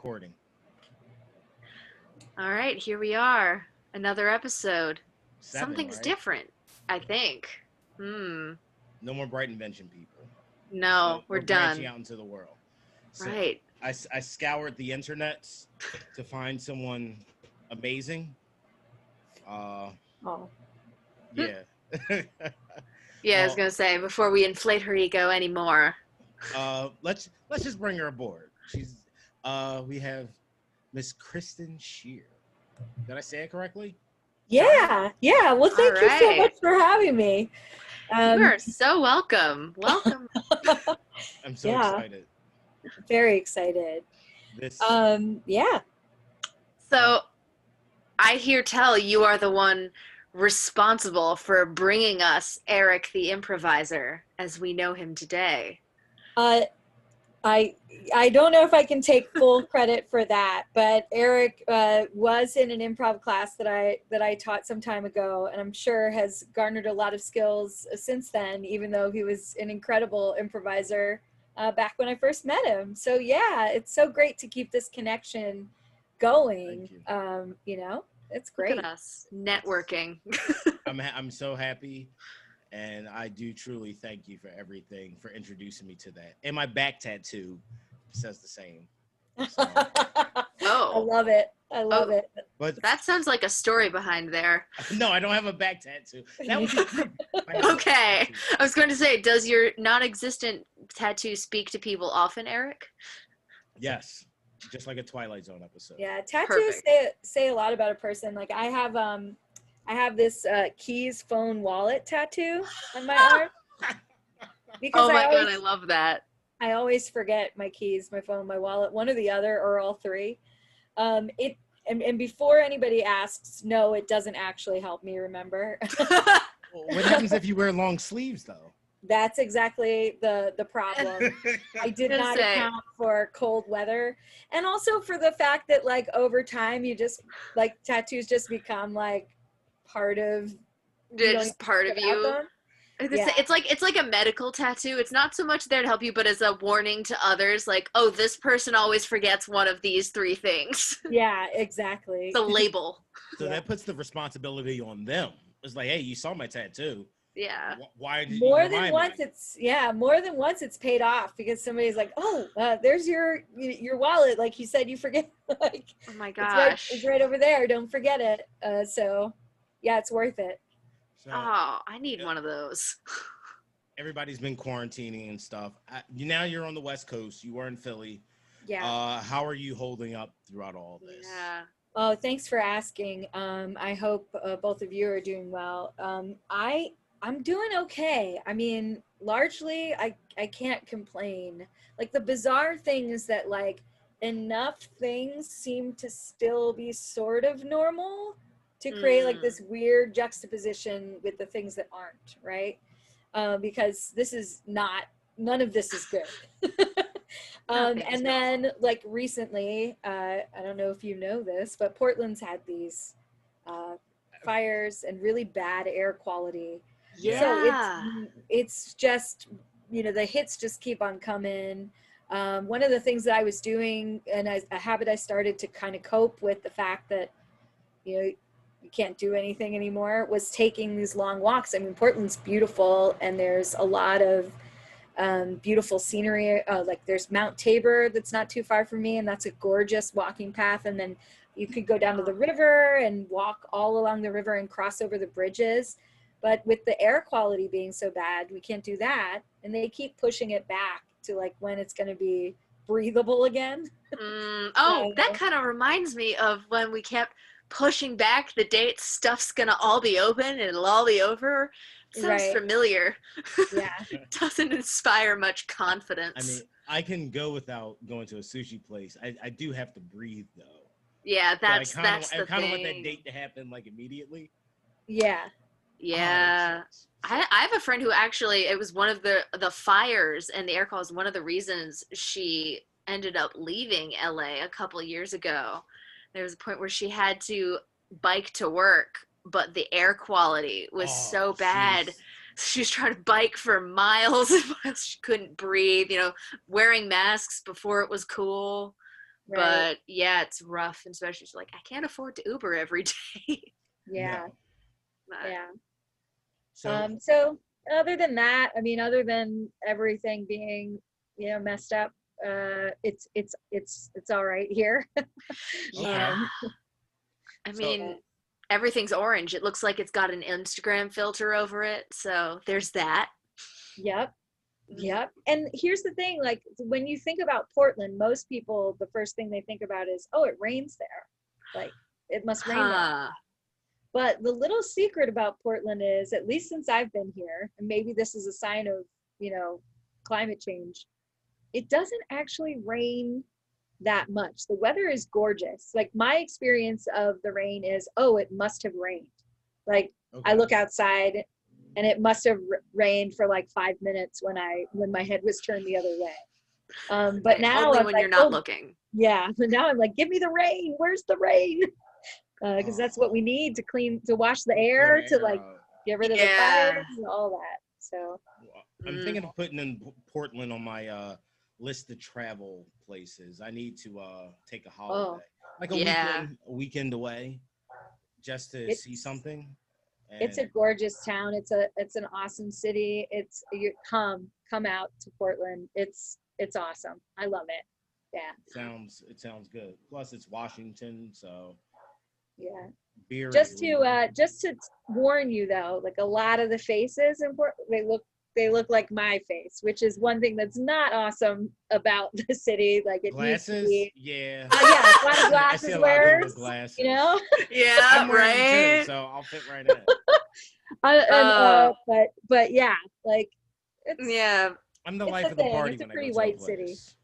recording. All right, here we are. Another episode. 7, Something's right? different, I think. No more bright invention people. No, we're branching done. out into the world. So Right. I scoured the internets to find someone amazing. Oh. Yeah. Yeah, I was gonna say before we inflate her ego anymore. Let's just bring her aboard. We have Miss Kristin Schier. Did I say it correctly? Yeah. Well, thank you so right. much for having me. You are so welcome. Welcome. I'm so excited. Very excited. Yeah. So, I hear tell you are the one responsible for bringing us Eric the improviser as we know him today. I don't know if I can take full credit for that, but Eric was in an improv class that I taught some time ago, and I'm sure has garnered a lot of skills since then, even though he was an incredible improviser back when I first met him. So yeah, it's so great to keep this connection going. It's great. Look at us networking. I'm so happy. And I do truly thank you for everything, for introducing me to that. And my back tattoo says the same. So. Oh. I love it. I love it. But that sounds like a story behind there. No, I don't have a back tattoo. That would be okay. I was going to say, does your non-existent tattoo speak to people often, Eric? Yes. Just like a Twilight Zone episode. Yeah, tattoos say a lot about a person. Like I have this keys phone wallet tattoo on my arm. Because God, I love that. I always forget my keys, my phone, my wallet, one or the other, or all three. And before anybody asks, no, it doesn't actually help me remember. What happens if you wear long sleeves, though? That's exactly the problem. I did not account for cold weather, and also for the fact that like over time you just like tattoos just become like part of just part of you. Yeah. It's like a medical tattoo. It's not so much there to help you, but as a warning to others, like, oh, this person always forgets one of these 3 things. Yeah, exactly. It's a label. So that puts the responsibility on them. It's like, hey, you saw my tattoo. Yeah. Why did more than once it's paid off because somebody's like, oh, there's your wallet, like you said you forget. Like, oh my gosh, it's right over there, don't forget it. So yeah, it's worth it. So, I need one of those. Everybody's been quarantining and stuff. Now you're on the West Coast. You were in Philly. Yeah. How are you holding up throughout all this? Yeah. Oh, thanks for asking. I hope both of you are doing well. I'm doing okay. I mean, largely, I can't complain. Like, the bizarre thing is that, like, enough things seem to still be sort of normal to create, like, this weird juxtaposition with the things that aren't, right? Because none of this is good. And then, like, recently, I don't know if you know this, but Portland's had these fires and really bad air quality. Yeah. So it's just, the hits just keep on coming. One of the things that I was doing, and a habit I started to kind of cope with the fact that, you can't do anything anymore, was taking these long walks. I mean, Portland's beautiful, and there's a lot of beautiful scenery. Like there's Mount Tabor that's not too far from me, and that's a gorgeous walking path. And then you could go down to the river and walk all along the river and cross over the bridges. But with the air quality being so bad, we can't do that. And they keep pushing it back to like when it's going to be breathable again. That kind of reminds me of when we kept pushing back the date stuff's going to all be open and it'll all be over. It sounds familiar. Yeah. Doesn't inspire much confidence. I mean, I can go without going to a sushi place. I do have to breathe, though. Yeah, that's the thing. I kind of want that date to happen, like, immediately. Yeah. Yeah. I have a friend who actually, it was one of the fires and the air quality was one of the reasons she ended up leaving LA a couple of years ago. There was a point where she had to bike to work, but the air quality was so bad. She was trying to bike for miles and miles. She couldn't breathe, wearing masks before it was cool. Right. But yeah, it's rough, and especially like I can't afford to Uber every day. Yeah. No. But, Yeah. So So other than that, I mean, other than everything being, messed up, it's all right here. yeah. Um, I So- mean, everything's orange. It looks like it's got an Instagram filter over it, so there's that. Yep. Yep. And here's the thing, like when you think about Portland, most people, the first thing they think about is, oh, it rains there. Like it must rain there. Huh. But the little secret about Portland is, at least since I've been here, and maybe this is a sign of, climate change, it doesn't actually rain that much. The weather is gorgeous. Like my experience of the rain is, oh, it must have rained. Like okay. I look outside and it must have rained for like 5 minutes when my head was turned the other way. But now only I'm when like, you're not oh, looking. yeah. But now I'm like, give me the rain. Where's the rain? Because that's what we need to wash the air, to like get rid of the fires and all that. So I'm thinking of putting in Portland on my list of travel places. I need to take a holiday, like a weekend away, just to see something. And it's a gorgeous town. It's an awesome city. Come out to Portland. It's awesome. I love it. Yeah. It sounds good. Plus, it's Washington, so yeah. beer. Just to warn you though, like a lot of the faces in Portland, they look like my face, which is one thing that's not awesome about the city. Like it glasses, needs to be, yeah. yeah, a lot of I glasses see a lot of people wearers, with glasses. Yeah, I'm wearing them right. too, so I'll fit right in. But yeah, like it's I'm the it's life a of the thing. party It's a when pretty I go to a white city. place.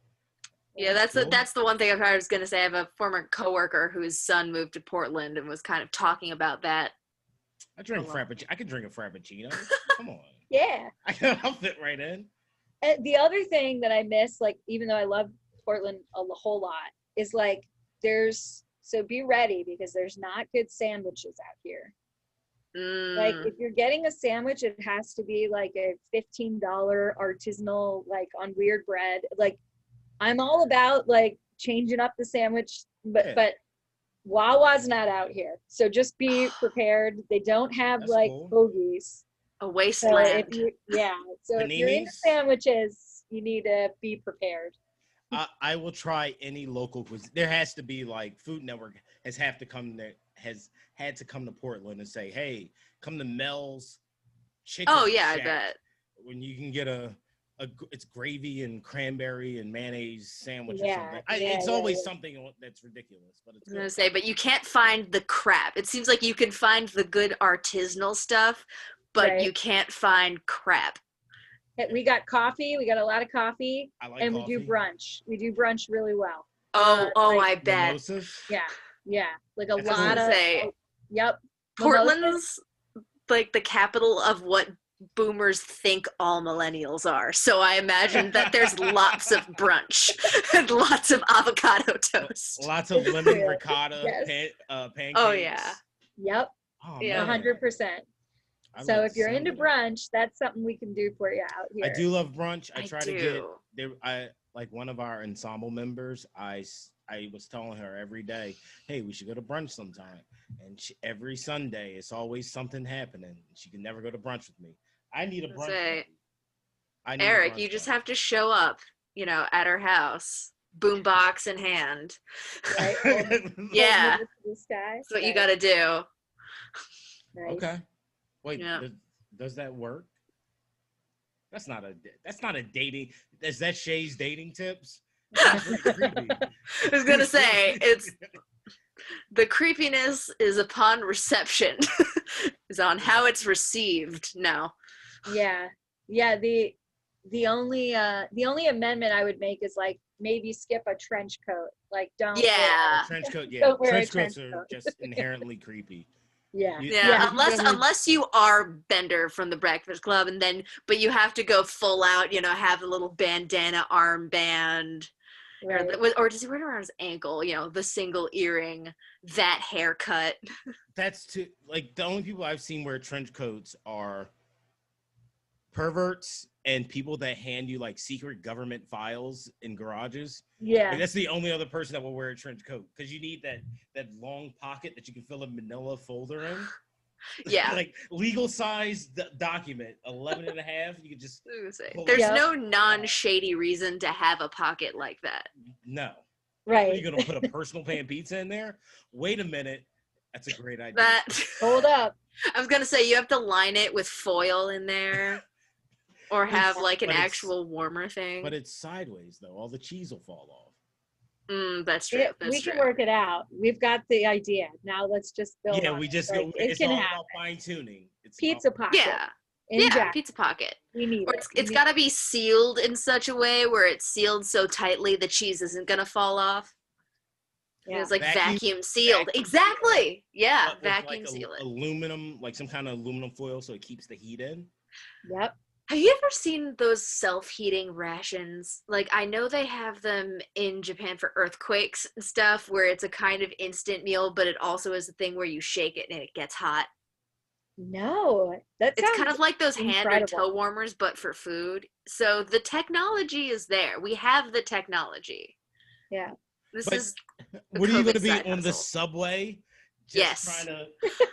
Yeah, Cool. that's the one thing I was gonna say. I have a former coworker whose son moved to Portland and was kind of talking about that. I drink frappuccino. I can drink a frappuccino. Come on. Yeah. I'll fit right in. And the other thing that I miss, like even though I love Portland a whole lot, is like so be ready because there's not good sandwiches out here. Like if you're getting a sandwich, it has to be like a $15 artisanal, like on weird bread. Like I'm all about like changing up the sandwich, but Wawa's not out here. So just be prepared. They don't have hoagies. A wasteland. So if you're into sandwiches, you need to be prepared. I will try any local cuisine. There has to be like Food Network has had to come to Portland and say, hey, come to Mel's Chicken Shack, I bet. When you can get it's gravy and cranberry and mayonnaise sandwich or something. It's always something that's ridiculous, but it's good. I was gonna say, but you can't find the crap. It seems like you can find the good artisanal stuff, but you can't find crap. We got coffee. We got a lot of coffee. I like and coffee. We do brunch. We do brunch really well. I bet. Mimosas? Yeah. Like a lot of. Yep. Portland's like the capital of what boomers think all millennials are. So I imagine that there's lots of brunch and lots of avocado toast. Lots of lemon ricotta pancakes. Oh, yeah. Yep. Oh, yeah. 100%. So if you're into brunch, that's something we can do for you out here. I do love brunch. I try to get there. Like one of our ensemble members, I was telling her every day, hey, we should go to brunch sometime. And every Sunday, it's always something happening. She can never go to brunch with me. I need a brunch. Eric, you just have to show up, at her house, boombox in hand. Right? Yeah. That's what you got to do. Nice. Okay. Wait, does that work? That's not a dating. Is that Shea's dating tips? That's really creepy. I was gonna say it's the creepiness is upon reception, is on how it's received. No. Yeah. The only amendment I would make is like maybe skip a trench coat. Like don't. Yeah. Trench coat. Yeah. Trench coats are just inherently creepy. Yeah. Unless you are Bender from the Breakfast Club, but you have to go full out, have a little bandana armband, right. or does he wear it around his ankle? The single earring, that haircut. That's the only people I've seen wear trench coats are perverts and people that hand you like secret government files in garages. Yeah. Like, that's the only other person that will wear a trench coat, because you need that long pocket that you can fill a manila folder in. Yeah. Like legal size document, 11 and a half. You could just there's no non-shady reason to have a pocket like that. No. Right. Are you gonna put a personal pan pizza in there? Wait a minute. That's a great idea. Hold up. I was gonna say you have to line it with foil in there, or have like an actual warmer thing. But it's sideways though. All the cheese will fall off. That's true. We can work it out. We've got the idea. Now let's just build. Yeah, we just go. It's all about fine tuning. It's pizza pocket. Yeah, pizza pocket. We need or it's got to be sealed in such a way where it's sealed so tightly the cheese isn't gonna fall off. Yeah. It's like vacuum sealed. Exactly. Yeah, vacuum seal it. Aluminum, like some kind of aluminum foil, so it keeps the heat in. Yep. Have you ever seen those self-heating rations? Like, I know they have them in Japan for earthquakes and stuff, where it's a kind of instant meal, but it also is a thing where you shake it and it gets hot. No, it's kind of like those hand and toe warmers, but for food. So the technology is there. We have the technology. Yeah. What are you going to be on the subway? Just trying to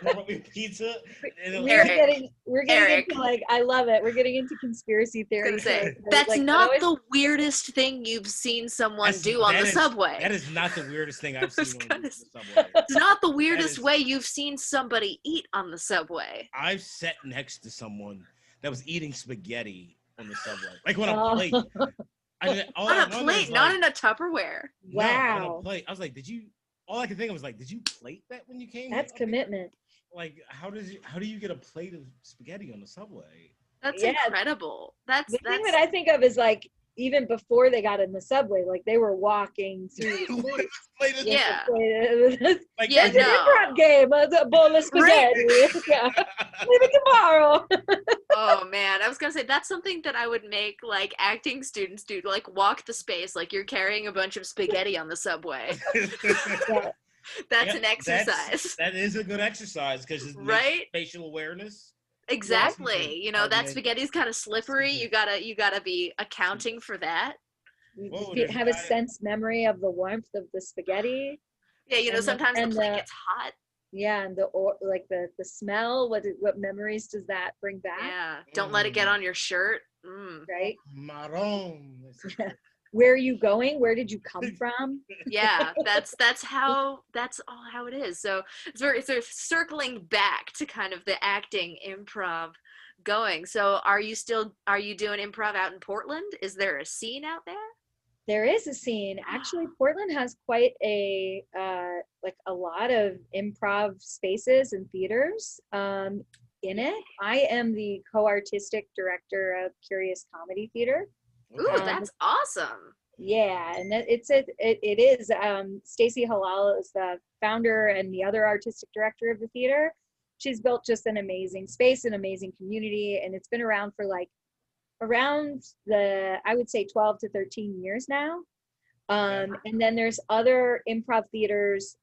warm up your pizza. We're getting into like, I love it. We're getting into conspiracy theory. That's like, not the weirdest thing you've seen someone do on the subway. That is not the weirdest thing I've seen on the subway. It's not the weirdest way you've seen somebody eat on the subway. I've sat next to someone that was eating spaghetti on the subway, like on a plate. On a plate, not in a Tupperware. Wow. No, on a plate. I was like, all I could think of was like, did you plate that when you came? That's commitment. Like, how do you get a plate of spaghetti on the subway? That's incredible. That's the thing that I think of is like, even before they got in the subway, like they were walking through the like it's an improv game, a bowl of spaghetti. Yeah. Maybe tomorrow. Oh man, I was gonna say that's something that I would make like acting students do, like walk the space like you're carrying a bunch of spaghetti on the subway. That's an exercise. That is a good exercise because it's facial awareness. Exactly. You know, that spaghetti's kind of slippery. You gotta be accounting for that. Have a sense memory of the warmth of the spaghetti. Yeah, you know, sometimes the plate gets hot. Yeah, and the smell. What memories does that bring back? Yeah, don't let it get on your shirt. Right. Marron. Where are you going? Where did you come from? Yeah, that's all how it is. So it's sort of circling back to kind of the acting improv going. So are you doing improv out in Portland? Is there a scene out there? There is a scene. Actually, Portland has quite a lot of improv spaces and theaters in it. I am the co-artistic director of Curious Comedy Theater. Ooh, that's awesome. Yeah, and it is. Stacy Halal is the founder and the other artistic director of the theater. She's built just an amazing space, an amazing community, and it's been around for around I would say 12 to 13 years now. And then there's other improv theaters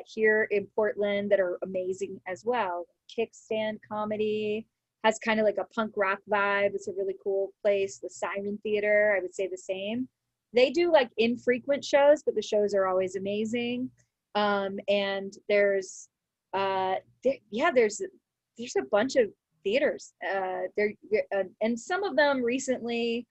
here in Portland that are amazing as well. Kickstand Comedy has kind of like a punk rock vibe. It's a really cool place. The Siren Theater, I would say the same. They do like infrequent shows, but the shows are always amazing. And there's a bunch of theaters and some of them recently,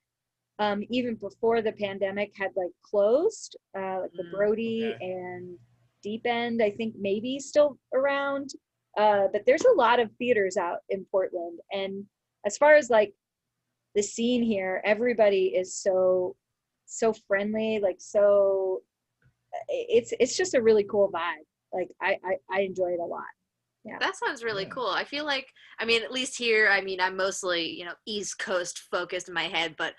even before the pandemic, had like closed, like the Brody and Deep End, I think maybe still around. But there's a lot of theaters out in Portland, and as far as like the scene here, everybody is so friendly, like it's just a really cool vibe. Like I enjoy it a lot. Yeah, that sounds really cool. I feel like, I mean, at least here, I mean, I'm mostly, East Coast focused in my head, but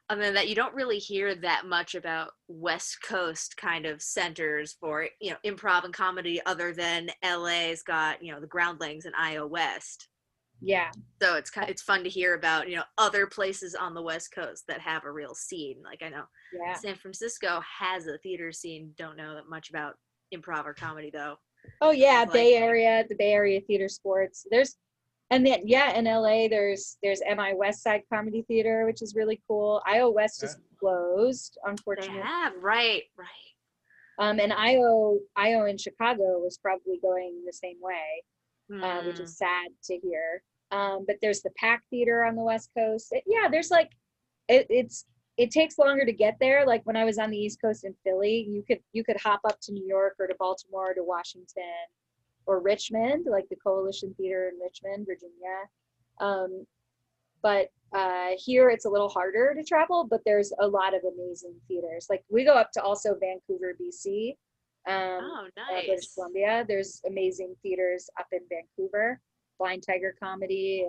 other than that, you don't really hear that much about West Coast kind of centers for, improv and comedy, other than LA's got, the Groundlings and IO West. Yeah. So it's fun to hear about, other places on the West Coast that have a real scene. Like I know San Francisco has a theater scene. Don't know that much about improv or comedy though. Oh yeah, the Bay Area Theater Sports. There's And then, yeah, in LA, there's Amiee West Side Comedy Theater, which is really cool. IO West is closed, unfortunately. They have, right. And IO in Chicago was probably going the same way, which is sad to hear. But there's the Pack Theater on the West Coast. There's like, it takes longer to get there. Like when I was on the East Coast in Philly, you could hop up to New York or to Baltimore or to Washington or Richmond, like the Coalition Theater in Richmond, Virginia. But here it's a little harder to travel, but there's a lot of amazing theaters. Like we go up to also Vancouver, BC, nice. British Columbia. There's amazing theaters up in Vancouver, Blind Tiger Comedy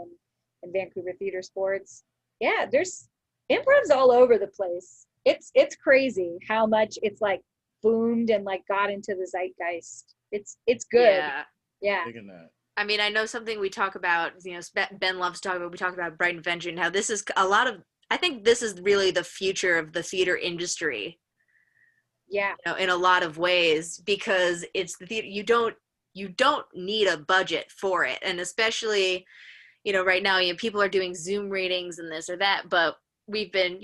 and Vancouver Theater Sports. Yeah, there's improv's all over the place. It's crazy how much it's like boomed and like got into the zeitgeist. It's good. Yeah. I mean, I know something we talk about, Ben loves to talk about, we talk about Bright Invention, how this is I think this is really the future of the theater industry. Yeah. In a lot of ways, because it's the theater, you don't need a budget for it. And especially, right now, people are doing Zoom readings and this or that, but we've been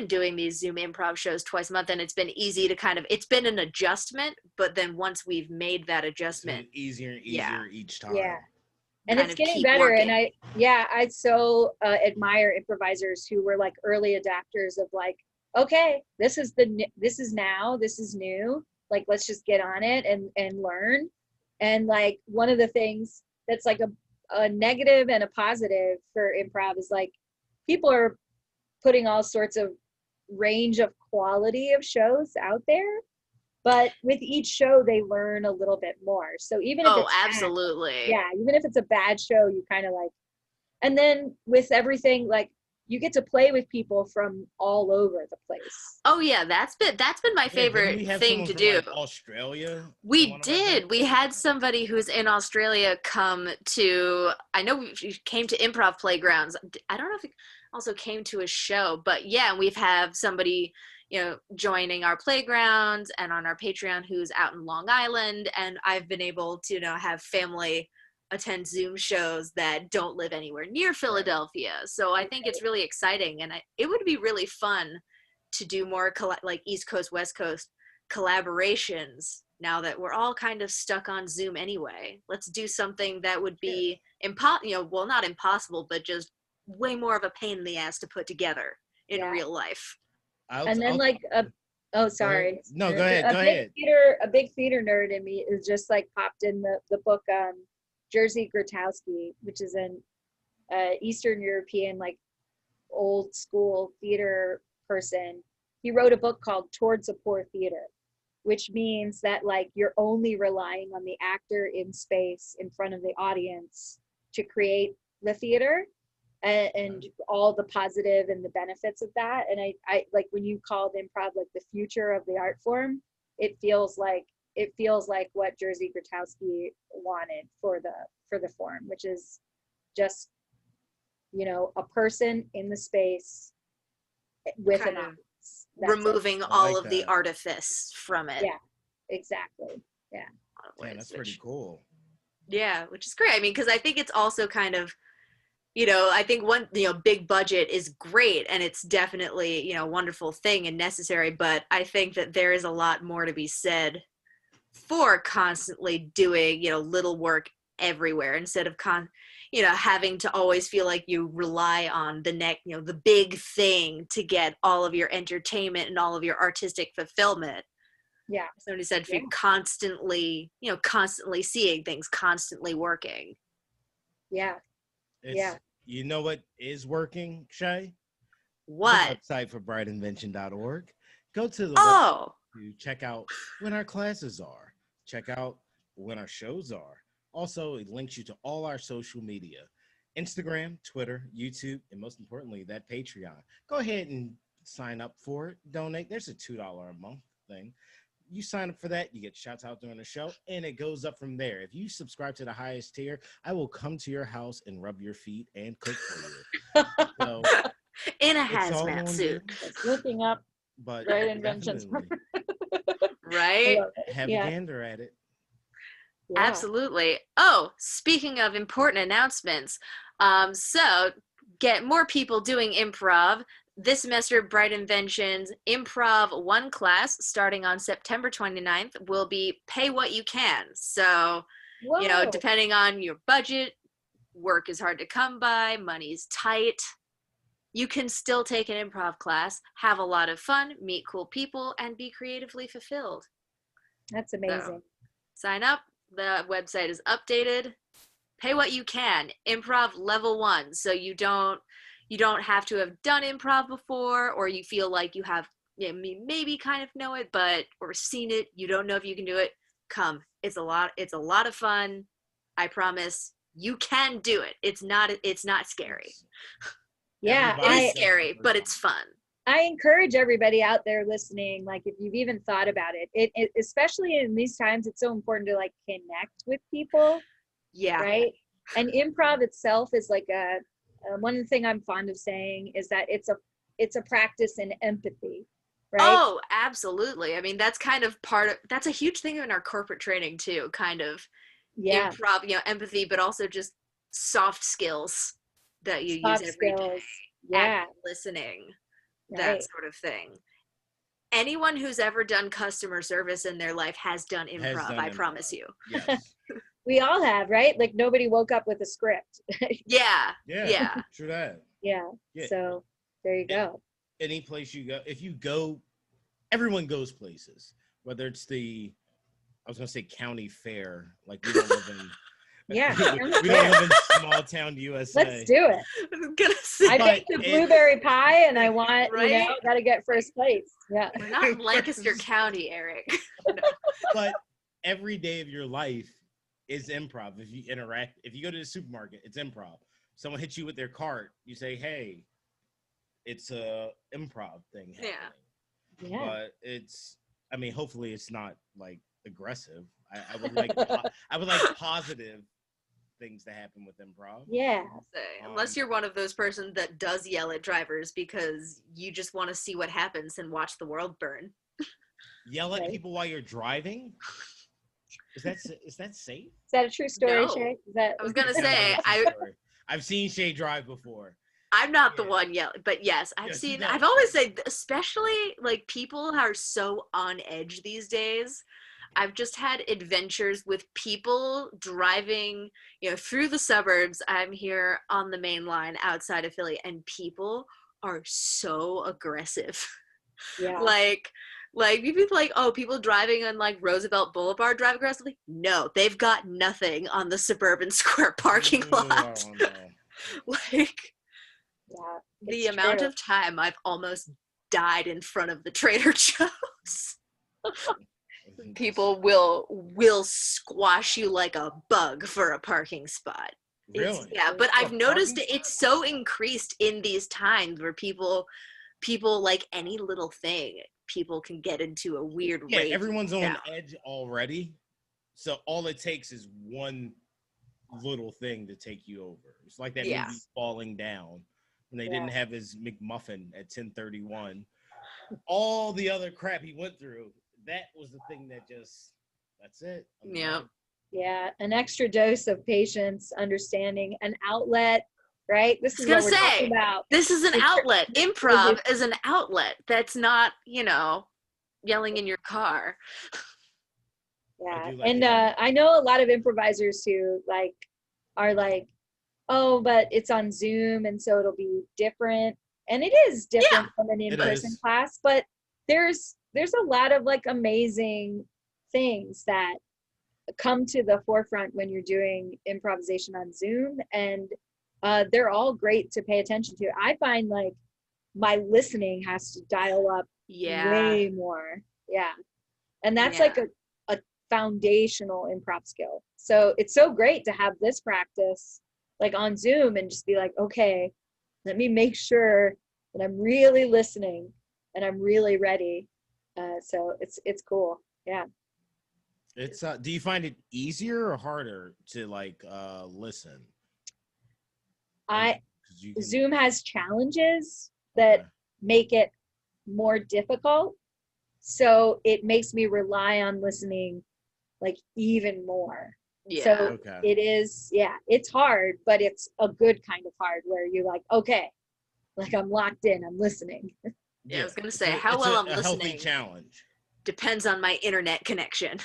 doing these Zoom improv shows twice a month, and it's been easy to it's been an adjustment, but then once we've made that adjustment, it's easier and easier each time. Yeah. And it's getting better. Working. And I so admire improvisers who were like early adapters of like, okay, this is new. Like, let's just get on it and learn. And like, one of the things that's like a negative and a positive for improv is like, people are putting all sorts of range of quality of shows out there, but with each show they learn a little bit more. So even if it's absolutely even if it's a bad show, you kind of like, and then with everything, like you get to play with people from all over the place. Oh yeah, that's been my favorite thing to do. Like Australia. We did. We had somebody who's in Australia come to. I know we came to Improv Playgrounds. I don't know if it also came to a show, but yeah, we've have somebody joining our playgrounds and on our Patreon who's out in Long Island, and I've been able to have family attend Zoom shows that don't live anywhere near Philadelphia. So I think it's really exciting, and it would be really fun to do more like East Coast, West Coast collaborations now that we're all kind of stuck on Zoom anyway. Let's do something that would be not impossible, but just way more of a pain in the ass to put together in real life. Sorry. No, go ahead. A big theater nerd in me is just like popped in the book Jerzy Grotowski, which is an Eastern European, like old school theater person. He wrote a book called Towards a Poor Theater, which means that like you're only relying on the actor in space in front of the audience to create the theater and all the positive and the benefits of that. And I like when you called improv like the future of the art form, it feels like what Jerzy Grotowski wanted for the form, which is just a person in the space with kind an audience, removing all of the artifice from it. Yeah, exactly. Yeah. Yeah, that's pretty cool. Yeah, which is great. I mean, because I think it's also kind of, I think one, big budget is great, and it's definitely, a wonderful thing and necessary, but I think that there is a lot more to be said for constantly doing, little work everywhere instead of having to always feel like you rely on the big thing to get all of your entertainment and all of your artistic fulfillment. Yeah. Somebody said if you're constantly seeing things, constantly working. Yeah. You know what is working, Shea? What? The website for brightinvention.org. Go to the website to check out when our classes are. Check out when our shows are. Also, it links you to all our social media. Instagram, Twitter, YouTube, and most importantly, that Patreon. Go ahead and sign up for it. Donate. There's a $2 a month thing. You sign up for that, you get shouts out during the show, and it goes up from there. If you subscribe to the highest tier, I will come to your house and rub your feet and cook for you. So, in a hazmat suit. Looking up Bright Inventions. Right? Have a gander at it. Yeah. Absolutely. Oh, speaking of important announcements, so get more people doing improv. This semester, Bright Invention's Improv 1 class, starting on September 29th, will be pay what you can. So, Whoa. depending on your budget, work is hard to come by, money's tight. You can still take an improv class, have a lot of fun, meet cool people, and be creatively fulfilled. That's amazing. So, sign up. The website is updated. Pay what you can. Improv level 1. So you don't have to have done improv before, or you feel like you have maybe kind of know it, or seen it. You don't know if you can do it. Come. It's a lot of fun. I promise. You can do it. It's not scary. Yeah, it is scary, but it's fun. I encourage everybody out there listening, like if you've even thought about it, especially in these times, it's so important to like connect with people. Yeah. Right. And improv itself is like one thing I'm fond of saying is that it's a practice in empathy. Right. Oh, absolutely. I mean, that's kind of that's a huge thing in our corporate training too, kind of improv, empathy, but also just soft skills that you use every day. Yeah. Listening, right. That sort of thing. Anyone who's ever done customer service in their life has done improv, I promise you. Yes. We all have, right? Like nobody woke up with a script. Yeah. True that. Yeah. So there you go. Any place you go, if you go, everyone goes places, whether it's I was going to say county fair, like we don't live in. Yeah. we don't live in small town USA. Let's do it. I was gonna say, I baked the blueberry pie and I want, right? Gotta get first place. Yeah. We're not in Lancaster County, Eric. No. But every day of your life is improv. If you go to the supermarket, it's improv. Someone hits you with their cart, you say, hey, it's a improv thing happening. Yeah. But hopefully it's not like aggressive. I would like positive things to happen with improv. Yeah. Unless you're one of those persons that does yell at drivers because you just want to see what happens and watch the world burn. Yell at people while you're driving? Is that safe? Is that a true story, No. Shay? I was gonna say I've seen Shea drive before. I'm not the one yelling, but yes, I've always said, especially like people are so on edge these days. I've just had adventures with people driving, through the suburbs. I'm here on the main line outside of Philly, and people are so aggressive. Yeah. like people like, oh, people driving on like Roosevelt Boulevard drive aggressively. No, they've got nothing on the Suburban Square parking lot. Oh, no. The amount of time I've almost died in front of the Trader Joe's. People will squash you like a bug for a parking spot. Really? But I've noticed it's so increased in these times where people like any little thing, people can get into a weird rage. Yeah, everyone's on edge already. So all it takes is one little thing to take you over. It's like that movie Falling Down when they didn't have his McMuffin at 10:31. All the other crap he went through, that was the thing that's it. Yeah, an extra dose of patience, understanding, an outlet, right? This is what we're talking about. This is an outlet. Improv is an outlet. That's not, yelling in your car. Yeah, and I know a lot of improvisers who are like, oh, but it's on Zoom, and so it'll be different. And it is different from an in-person class, but there's a lot of like amazing things that come to the forefront when you're doing improvisation on Zoom, and they're all great to pay attention to. I find like my listening has to dial up way more. Yeah. And that's like a foundational improv skill. So it's so great to have this practice like on Zoom and just be like, okay, let me make sure that I'm really listening and I'm really ready. So it's cool. Yeah. It's do you find it easier or harder to like listen? Zoom has challenges that make it more difficult. So it makes me rely on listening like even more. Yeah. So Okay. it is, it's hard, but it's a good kind of hard where you're like, okay, like I'm locked in, I'm listening. Yeah, I was gonna say, So how it's well I'm a healthy listening challenge. depends on my internet connection.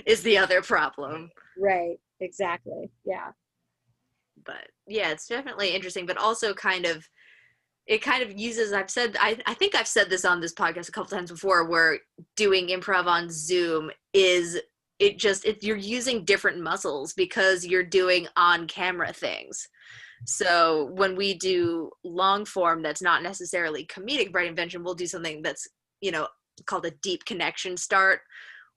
Is the other problem. Right, exactly. Yeah. But yeah, it's definitely interesting, but also it kind of uses, I think I've said this on this podcast a couple times before, where doing improv on Zoom you're using different muscles because you're doing on camera things. So when we do long form that's not necessarily comedic Bright Invention, we'll do something that's, called a deep connection start,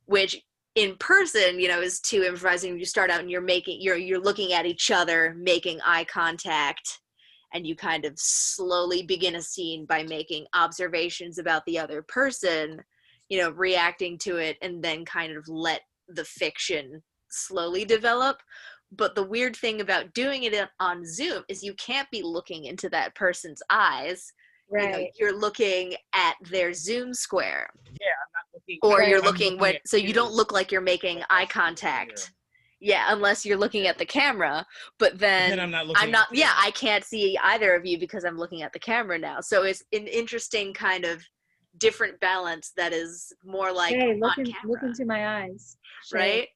which in person, is two improvising. You start out and you're looking at each other, making eye contact, and you kind of slowly begin a scene by making observations about the other person, reacting to it, and then kind of let the fiction slowly develop. But the weird thing about doing it on Zoom is you can't be looking into that person's eyes. Right. You're looking at their Zoom square. Yeah, I'm not looking. Or Right. you're looking so you don't look like you're making eye contact. Yeah, unless you're looking at the camera. But then I'm not looking. I can't see either of you because I'm looking at the camera now. So it's an interesting kind of different balance that is more like Hey, on camera. look into my eyes. Shea. Right?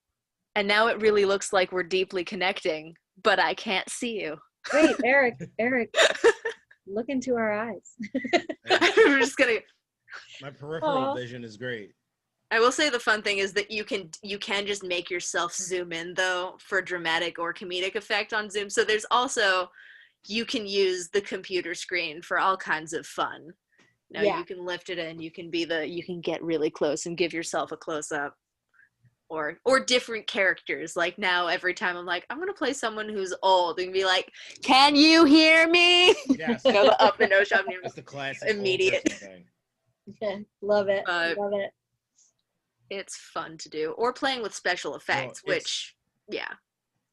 And now it really looks like we're deeply connecting, but I can't see you. Wait, Eric, look into our eyes. I'm just gonna. My peripheral vision is great. I will say the fun thing is that you can just make yourself zoom in though for dramatic or comedic effect on Zoom. So there's also, you can use the computer screen for all kinds of fun. You can lift it in, you can get really close and give yourself a close up. Or different characters. Like now every time I'm like, I'm gonna play someone who's old and be like, can you hear me? Yes. The up and no shop. That's the classic immediate thing. Love it. Love it. It's fun to do. Or playing with special effects,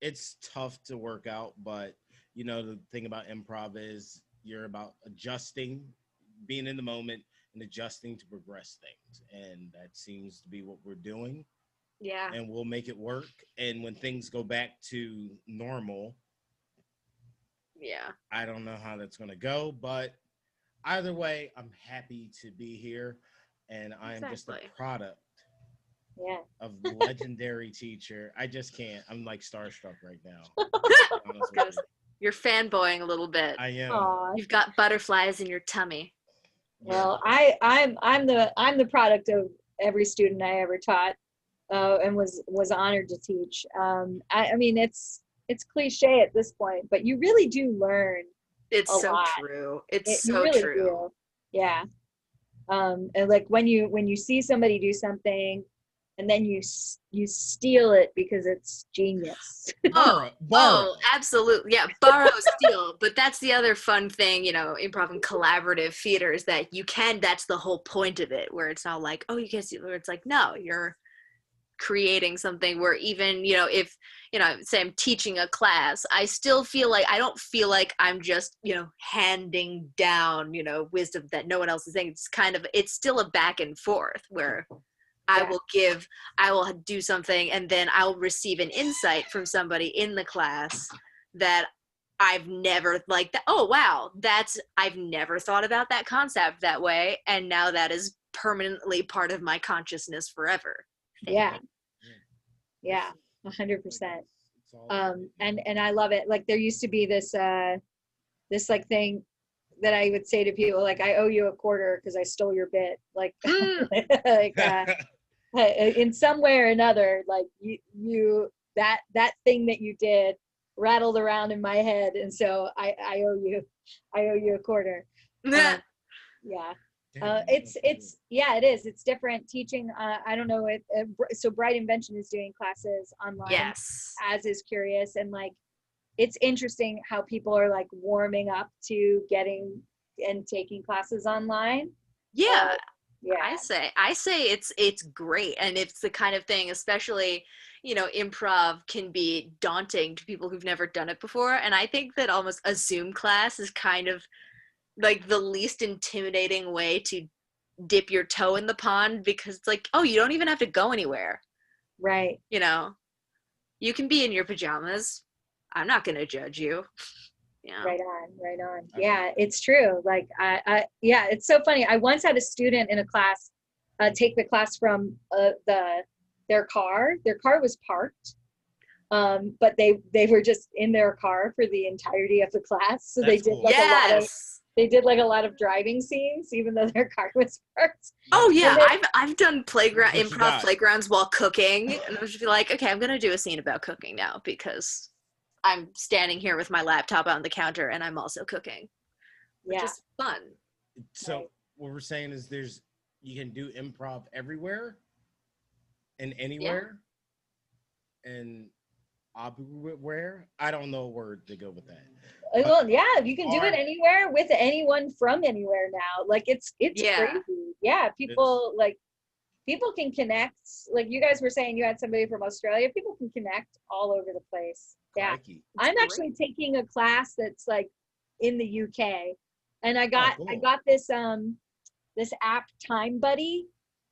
it's tough to work out, but the thing about improv is you're about adjusting, being in the moment and adjusting to progress things, and that seems to be what we're doing. Yeah. And we'll make it work. And when things go back to normal, I don't know how that's going to go, but either way, I'm happy to be here, and I am just a product of legendary teacher. I just can't. I'm like starstruck right now. You're fanboying a little bit. I am. Aww. You've got butterflies in your tummy. Well, I'm the product of every student I ever taught. And was honored to teach. I mean, it's cliche at this point, but you really do learn. It's a so lot. True. It's so you really true. Do. Yeah. And like when you see somebody do something, and then you steal it because it's genius. Borrow. Absolutely. Yeah, borrow, steal. But that's the other fun thing, improv and collaborative theater is that that's the whole point of it, where it's not like, oh, you can't see, where it's like, no, you're creating something where even, if, say I'm teaching a class, I still feel like, I don't feel like I'm just, handing down, wisdom that no one else is saying. It's still a back and forth where I will do something and then I'll receive an insight from somebody in the class that I've never I've never thought about that concept that way. And now that is permanently part of my consciousness forever. Yeah. 100%. And I love it. Like there used to be this like thing that I would say to people, like, I owe you a quarter because I stole your bit. Like, in some way or another, like you that thing that you did rattled around in my head, and so I owe you a quarter. Yeah. It is. It's different teaching. I don't know. So Bright Invention is doing classes online. Yes. As is Curious, and like, it's interesting how people are like warming up to getting and taking classes online. Yeah. Yeah. I say it's great, and it's the kind of thing, especially, improv can be daunting to people who've never done it before, and I think that almost a Zoom class is kind of like the least intimidating way to dip your toe in the pond, because it's like, oh, you don't even have to go anywhere. Right. You can be in your pajamas. I'm not going to judge you. Yeah. Right on. Yeah, it's true. Like, yeah, it's so funny. I once had a student in a class take the class from their car. Their car was parked, but they were just in their car for the entirety of the class. So That's cool. they did like a lot of driving scenes, even though their car was parked. Oh yeah, then, I've done What improv playgrounds while cooking, and I was just be like, okay, I'm gonna do a scene about cooking now because I'm standing here with my laptop on the counter and I'm also cooking, which is fun. So what we're saying is you can do improv everywhere and anywhere and everywhere. I don't know a word to go with that. Well, yeah, you can do it anywhere with anyone from anywhere now. Like it's crazy. Yeah, people can connect. Like you guys were saying, you had somebody from Australia. People can connect all over the place. Yeah, I'm actually taking a class that's like in the UK, and I got this this app Time Buddy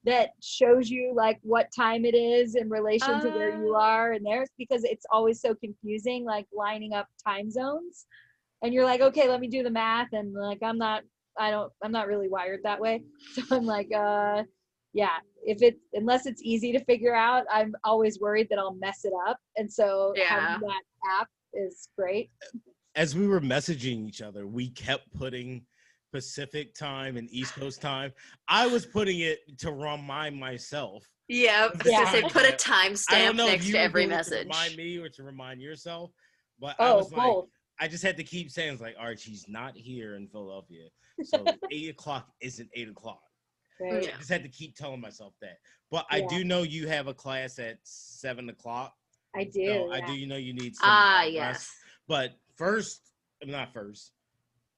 that shows you like what time it is in relation to where you are and theirs, because it's always so confusing, like lining up time zones. And you're like, okay, let me do the math, and like I'm not really wired that way, so I'm like, yeah, unless it's easy to figure out, I'm always worried that I'll mess it up, and so having that app is great. As we were messaging each other, we kept putting Pacific time and East Coast time. I was putting it to remind myself. Yeah, say put a timestamp next to every message. To remind me or to remind yourself, but I was like, I just had to keep saying, it's like, all right, she's not here in Philadelphia, so 8 o'clock isn't 8 o'clock. Right. I just had to keep telling myself that. But I do know you have a class at 7 o'clock. I do. So I do. You know, you need some rest. But not first.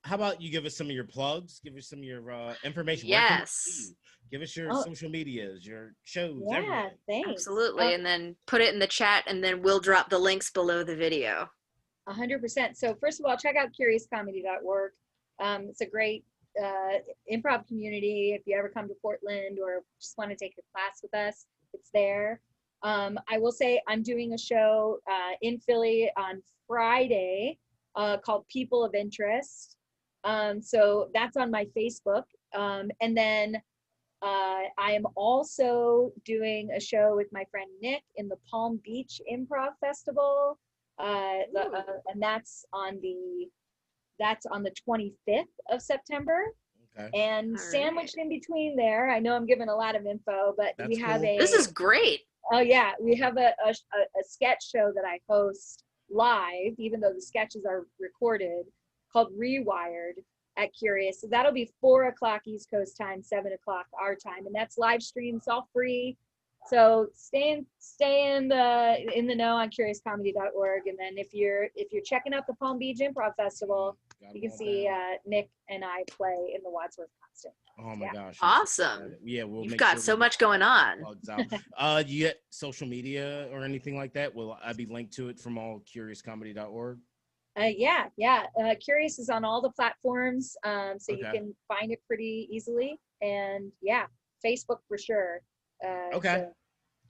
How about you give us some of your plugs? Give us some of your information. Yes. Give us your social medias, your shows, everything. Yeah, thanks. Absolutely. And then put it in the chat, and then we'll drop the links below the video. 100%. So first of all, check out curiouscomedy.org. It's a great improv community. If you ever come to Portland or just want to take a class with us, it's there. I will say I'm doing a show in Philly on Friday called People of Interest. So that's on my Facebook. And then I am also doing a show with my friend Nick in the Palm Beach Improv Festival. And that's on the 25th of September. Okay. And sandwiched in between there, I know I'm giving a lot of info, but we have this is great. Oh yeah, we have a sketch show that I host live, even though the sketches are recorded, called Rewired at Curious. So that'll be 4 o'clock East Coast time, 7 o'clock our time, and that's live streamed. It's all free. So stay in the know on curiouscomedy.org, and then if you're checking out the Palm Beach Improv Festival, you can see Nick and I play in the Wadsworth Constant. Oh my gosh! Awesome. Yeah, you've got so much going on. You get social media or anything like that? Will I be linked to it from all curiouscomedy.org? Yeah. Curious is on all the platforms, so you can find it pretty easily. And yeah, Facebook for sure. So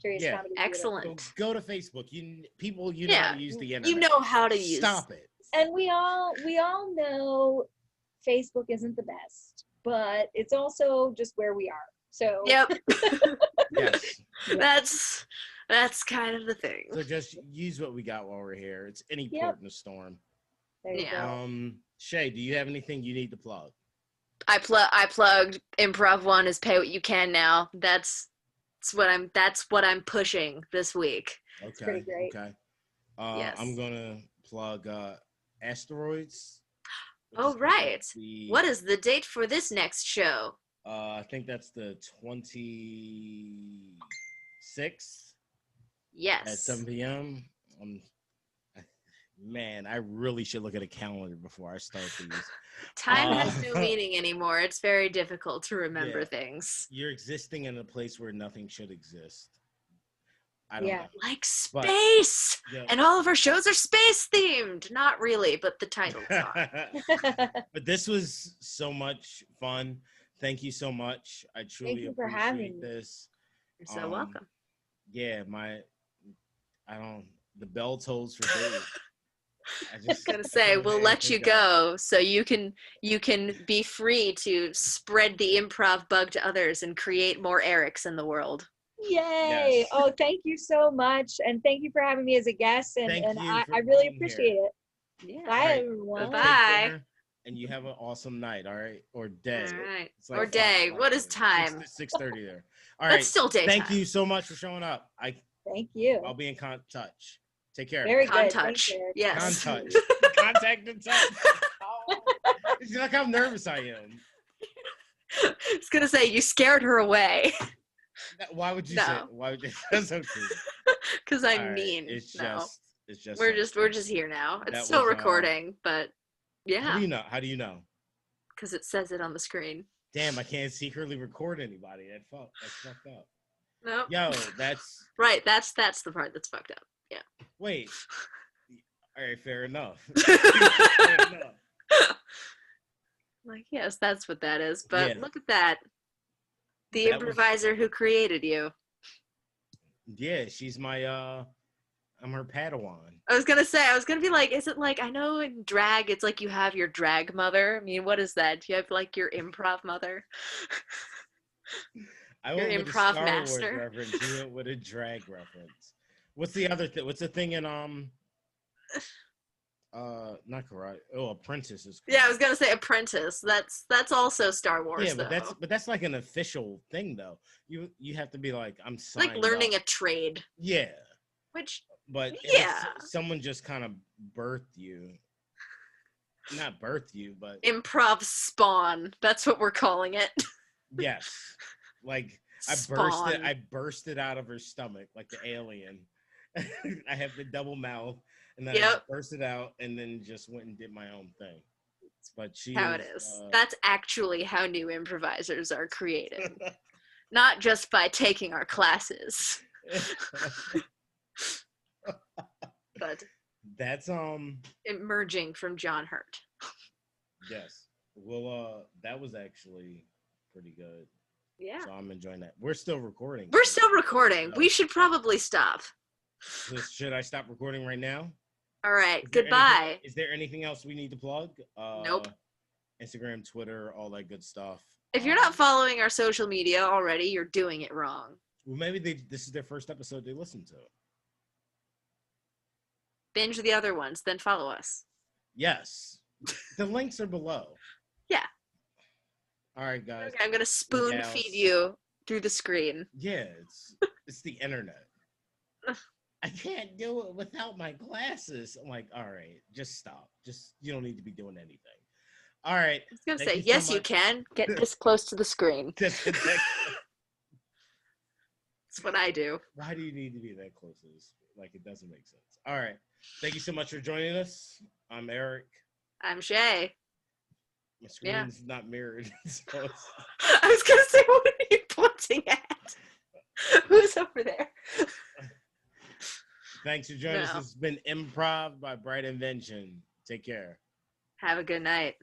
Curious Comedy. Excellent. So go to Facebook. You know how to use the internet. You know how to use. Stop it. And we all know Facebook isn't the best, but it's also just where we are. So yep. Yes. That's kind of the thing. So just use what we got while we're here. It's any port in a storm. There you go. Shay, do you have anything you need to plug? I plugged ImProv is pay what you can now. That's what I'm pushing this week. Okay. It's pretty great. Okay. Yes. I'm gonna plug Asteroids. Oh right. What is the date for this next show? I think that's the 26th. Yes. At 7 p.m. Man, I really should look at a calendar before I start these. Time has no meaning anymore. It's very difficult to remember things. You're existing in a place where nothing should exist. I don't know. Like space! And all of our shows are space themed. Not really, but the titles are. But this was so much fun. Thank you so much. I truly appreciate this. You're so welcome. Yeah, the bell tolls for Dave. I was gonna say we'll let you go so you can be free to spread the improv bug to others and create more Erics in the world. Yay! Yes. Oh, thank you so much, and thank you for having me as a guest, and I really appreciate it. Yeah. Bye, right. everyone. Bye. And you have an awesome night. All right, or day. All right. Like or day. What is time? 6:30 there. All right. That's still daytime. Thank you so much for showing up. Thank you. I'll be in touch. Take care. Very good. Touch. Yes. Touch. Contact and touch. Oh, it's like how nervous I am. I was gonna say you scared her away. Why would you say? Why would you? That's so true. Because I'm mean. It's just. We're just here now. It's still recording, but yeah. How do you know? Because it says it on the screen. Damn, I can't secretly record anybody. That's fucked up. No. Yo, that's right. That's the part that's fucked up. Yeah. Wait. All right, fair enough. Fair enough. Like, yes, that's what that is. But look at that. The improviser who created you. Yeah, she's my I'm her Padawan. I was gonna be like, is it like, I know in drag it's like you have your drag mother. I mean, what is that? Do you have like your improv mother? Your improv master. You went with a drag reference. What's the other thing? What's the thing in not karate? Oh, Apprentice is karate. Yeah, I was gonna say Apprentice. That's also Star Wars. Yeah, but that's like an official thing though. You have to be like, I'm signed like learning up. a trade. Yeah. But someone just kind of birthed you. Not birthed you, but improv spawn. That's what we're calling it. Yes. Like I bursted out of her stomach like the alien. I have the double mouth, and then I bursted out, and then just went and did my own thing. But it is. That's actually how new improvisers are created, not just by taking our classes. But that's emerging from John Hurt. Yes. Well, that was actually pretty good. Yeah. So I'm enjoying that. We're still recording. We should probably stop. Should I stop recording right now? All right. Goodbye. Is there anything else we need to plug? Nope. Instagram, Twitter, all that good stuff. If you're not following our social media already, you're doing it wrong. Well, maybe this is their first episode they listen to. Binge the other ones, then follow us. Yes. The links are below. Yeah. All right, guys. Okay, I'm going to spoon feed you through the screen. Yeah, it's the internet. I can't do it without my glasses. I'm like, all right, just stop. You don't need to be doing anything. All right. I was going to say, yes, you can. Get this close to the screen. That's what I do. Why do you need to be that close to this? Like, it doesn't make sense. All right. Thank you so much for joining us. I'm Eric. I'm Shea. My screen's not mirrored. So I was going to say, what are you pointing at? Who's over there? Thanks for joining us. This has been Improv by Bright Invention. Take care. Have a good night.